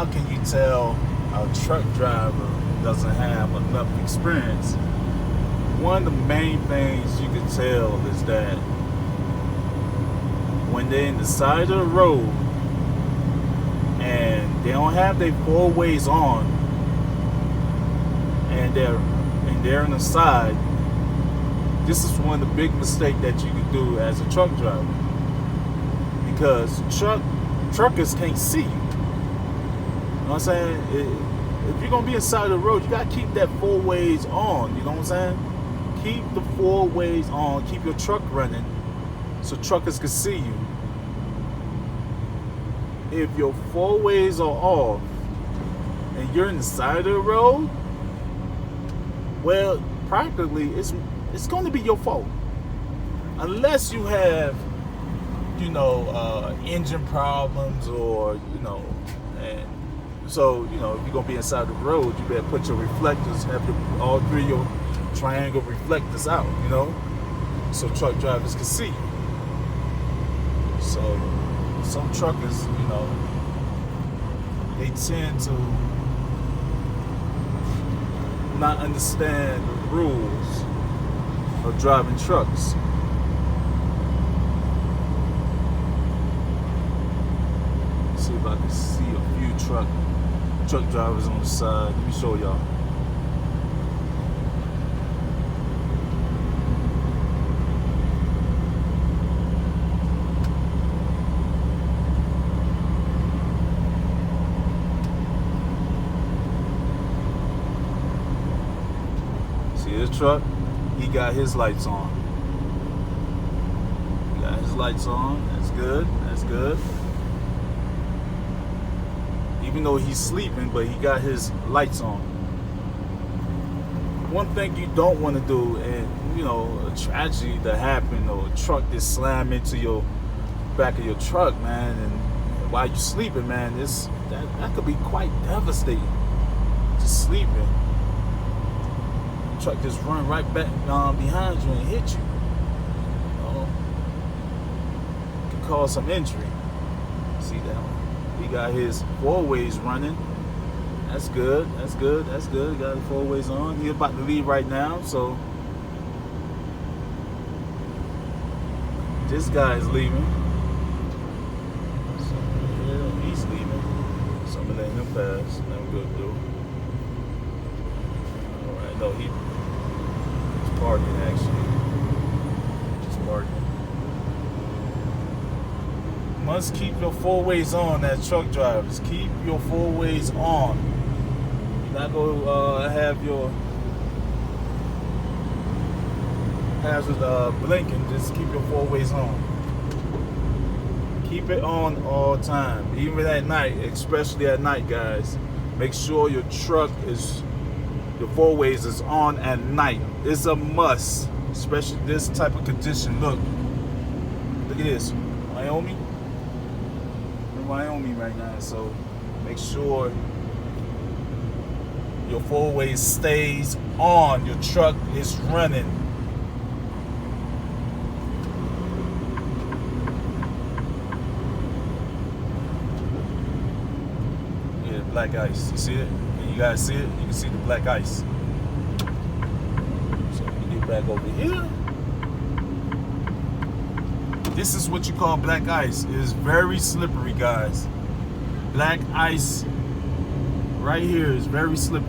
how can you tell a truck driver doesn't have enough experience? One of the main things you can tell is that when they're in the side of the road and they don't have their four ways on, and they're on the side, this is one of the big mistakes that you can do as a truck driver, because truckers can't see you. You know what I'm saying? If you're gonna be inside the road, you gotta keep that four ways on. You know what I'm saying? Keep the four ways on. Keep your truck running so truckers can see you. If your four ways are off and you're in the side of the road, well, practically it's going to be your fault, unless you have, engine problems, or and so if you're gonna be inside the road, you better put your reflectors, have all three of your triangle reflectors out, so truck drivers can see you. So some truckers, they tend to not understand the rules of driving trucks. Let's see if I can see a few truck drivers on the side. Let me show y'all. This truck, he got his lights on. He got his lights on. That's good. That's good. Even though he's sleeping, but he got his lights on. One thing you don't want to do, and a tragedy that happened, or a truck that slammed into your back of your truck, man, and while you're sleeping, man, that could be quite devastating. Just sleeping. Truck just run right back behind you and hit you. Could cause some injury. See that one? He got his four ways running. That's good. That's good. That's good. Got his four ways on. He's about to leave right now, so this guy is leaving. So yeah, he's leaving. So I'm gonna let him pass. Let him go through. Alright, no, he's parking actually. Just parking. Must keep your four ways on as truck drivers. Keep your four ways on. You're not gonna have your hazard blinking. Just keep your four ways on. Keep it on all time, even at night, especially at night, guys. Make sure your truck is, your four ways is on at night. It's a must, especially this type of condition. Look at this, Wyoming. We're in Wyoming right now, so make sure your four ways stays on. Your truck is running. Black ice. You see it? Can you guys see it? You can see the black ice. So let me get back over here. This is what you call black ice. It is very slippery, guys. Black ice right here is very slippery.